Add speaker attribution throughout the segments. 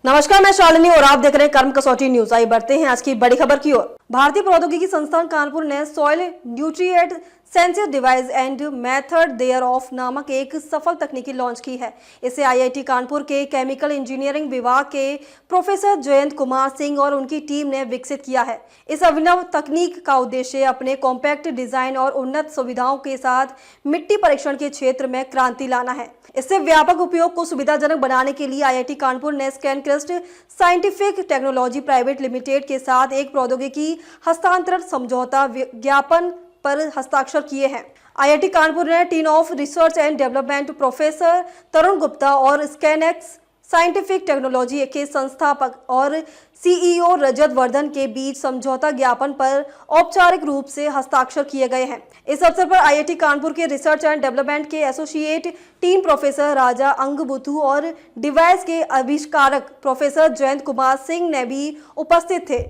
Speaker 1: नमस्कार, मैं शालिनी और आप देख रहे हैं कर्म कसौटी न्यूज। आइए बढ़ते हैं आज की बड़ी खबर की ओर। भारतीय प्रौद्योगिकी संस्थान कानपुर ने soil nutrient sensor device and method thereof नामक एक सफल तकनीकी लॉन्च की है। इसे आईआईटी कानपुर के केमिकल इंजीनियरिंग विभाग के प्रोफेसर जयंत कुमार सिंह और उनकी टीम ने विकसित किया है। इस अभिनव तकनीक का उद्देश्य अपने कॉम्पैक्ट डिजाइन और उन्नत सुविधाओं के साथ मिट्टी परीक्षण के क्षेत्र में क्रांति लाना है। इससे व्यापक उपयोग को सुविधाजनक बनाने के लिए आईआईटी कानपुर ने स्कैनक्रिस्ट साइंटिफिक टेक्नोलॉजी प्राइवेट लिमिटेड के साथ एक प्रौद्योगिकी हस्तांतरण समझौता ज्ञापन पर हस्ताक्षर किए हैं। आईआईटी कानपुर ने team of research and development professor Tarun Gupta और स्कैनेक्स साइंटिफिक टेक्नोलॉजी के संस्थापक और सीईओ रजत वर्धन के बीच समझौता ज्ञापन पर औपचारिक रूप से हस्ताक्षर किए गए हैं। इस अवसर पर आईआईटी कानपुर के रिसर्च एंड डेवलपमेंट के एसोसिएट टीम प्रोफेसर राजा अंगबुथु और डिवाइस के आविष्कारक प्रोफेसर जयंत कुमार सिंह ने भी उपस्थित थे।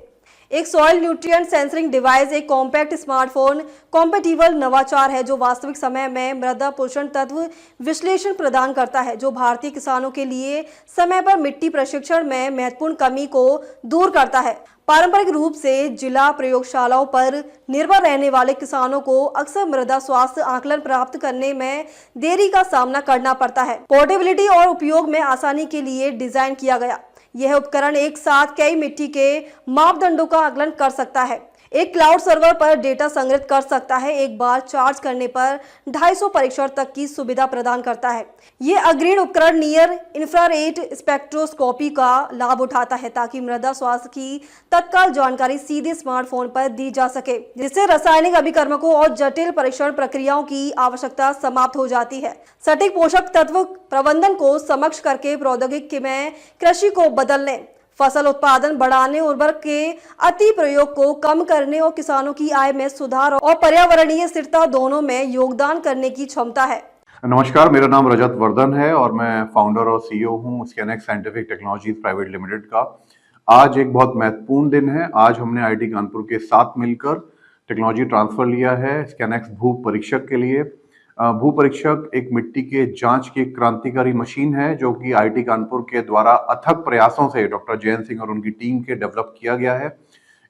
Speaker 1: एक सॉइल न्यूट्रिएंट सेंसरिंग डिवाइस एक कॉम्पैक्ट स्मार्टफोन कॉम्पेटिबल नवाचार है जो वास्तविक समय में मृदा पोषण तत्व विश्लेषण प्रदान करता है, जो भारतीय किसानों के लिए समय पर मिट्टी प्रशिक्षण में महत्वपूर्ण कमी को दूर करता है। पारंपरिक रूप से जिला प्रयोगशालाओं पर निर्भर रहने वाले किसानों को अक्सर मृदा स्वास्थ्य आकलन प्राप्त करने में देरी का सामना करना पड़ता है। पोर्टेबिलिटी और उपयोग में आसानी के लिए डिजाइन किया गया यह उपकरण एक साथ कई मिट्टी के मापदंडों का आकलन कर सकता है, एक क्लाउड सर्वर पर डेटा संग्रहित कर सकता है, एक बार चार्ज करने पर 250 परीक्षण तक की सुविधा प्रदान करता है। ये अग्रणी उपकरण नियर इंफ्रारेड स्पेक्ट्रोस्कोपी का लाभ उठाता है ताकि मृदा स्वास्थ्य की तत्काल जानकारी सीधे स्मार्टफोन पर दी जा सके, जिससे रासायनिक अभिकर्मकों और जटिल परीक्षण प्रक्रियाओं की आवश्यकता समाप्त हो जाती है। सटीक पोषक तत्व प्रबंधन को समक्ष करके प्रौद्योगिकी में कृषि को बदलने, फसल उत्पादन बढ़ाने, उर्वरक के अति प्रयोग को कम करने और किसानों की आय में सुधार और पर्यावरणीय स्थिरता दोनों में योगदान करने की क्षमता है।
Speaker 2: नमस्कार, मेरा नाम रजत वर्धन है और मैं फाउंडर और सीईओ हूं स्कैनेक्स साइंटिफिक टेक्नोलॉजीज प्राइवेट लिमिटेड का। आज एक बहुत महत्वपूर्ण दिन है। आज हमने आईआईटी कानपुर के साथ मिलकर टेक्नोलॉजी ट्रांसफर लिया है स्कैनेक्स भू परीक्षक के लिए। भू परीक्षक एक मिट्टी के जांच की क्रांतिकारी मशीन है जो कि आईआईटी कानपुर के द्वारा अथक प्रयासों से डॉक्टर जयंत सिंह और उनकी टीम के डेवलप किया गया है।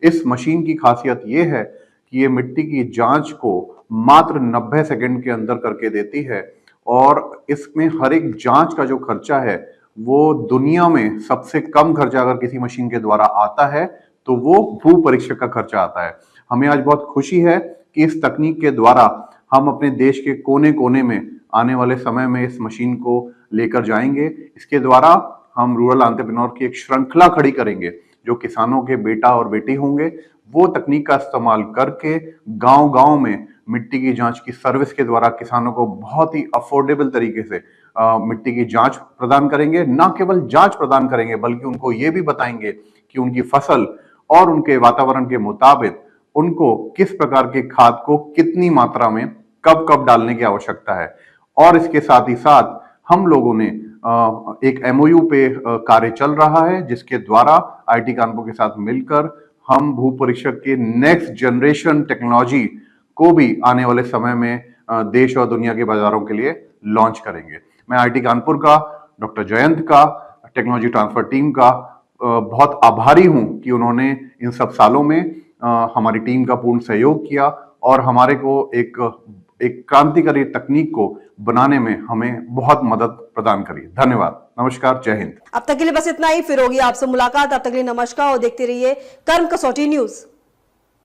Speaker 2: इस मशीन की खासियत ये है कि ये मिट्टी की जांच को मात्र 90 सेकंड के अंदर करके देती है और इसमें हर एक जांच का जो खर्चा है वो दुनिया में सबसे कम खर्चा अगर किसी मशीन के द्वारा आता है तो वो भू परीक्षक का खर्चा आता है। हमें आज बहुत खुशी है कि इस तकनीक के द्वारा हम अपने देश के कोने कोने में आने वाले समय में इस मशीन को लेकर जाएंगे। इसके द्वारा हम रूरल एंटरप्रेन्योर की एक श्रृंखला खड़ी करेंगे जो किसानों के बेटा और बेटी होंगे। वो तकनीक का इस्तेमाल करके गांव-गांव में मिट्टी की जांच की सर्विस के द्वारा किसानों को बहुत ही अफोर्डेबल तरीके से मिट्टी की जांच प्रदान करेंगे। न केवल जांच प्रदान करेंगे बल्कि उनको ये भी बताएंगे कि उनकी फसल और उनके वातावरण के मुताबिक उनको किस प्रकार के खाद को कितनी मात्रा में कब कब डालने की आवश्यकता है। और इसके साथ ही साथ हम लोगों ने एक एमओयू पे कार्य चल रहा है जिसके द्वारा आईआईटी कानपुर के साथ मिलकर हम भू परीक्षक के नेक्स्ट जनरेशन टेक्नोलॉजी को भी आने वाले समय में देश और दुनिया के बाजारों के लिए लॉन्च करेंगे। मैं आईआईटी कानपुर का, डॉक्टर जयंत का, टेक्नोलॉजी ट्रांसफर टीम का बहुत आभारी हूं कि उन्होंने इन सब सालों में हमारी टीम का पूर्ण सहयोग किया और हमारे को एक क्रांतिकारी तकनीक को बनाने में हमें बहुत मदद प्रदान करी। धन्यवाद, नमस्कार, जय हिंद।
Speaker 1: अब तक के लिए बस इतना ही, फिर होगी आपसे मुलाकात। अब तक के लिए नमस्कार और देखते रहिए कर्म कसौटी न्यूज।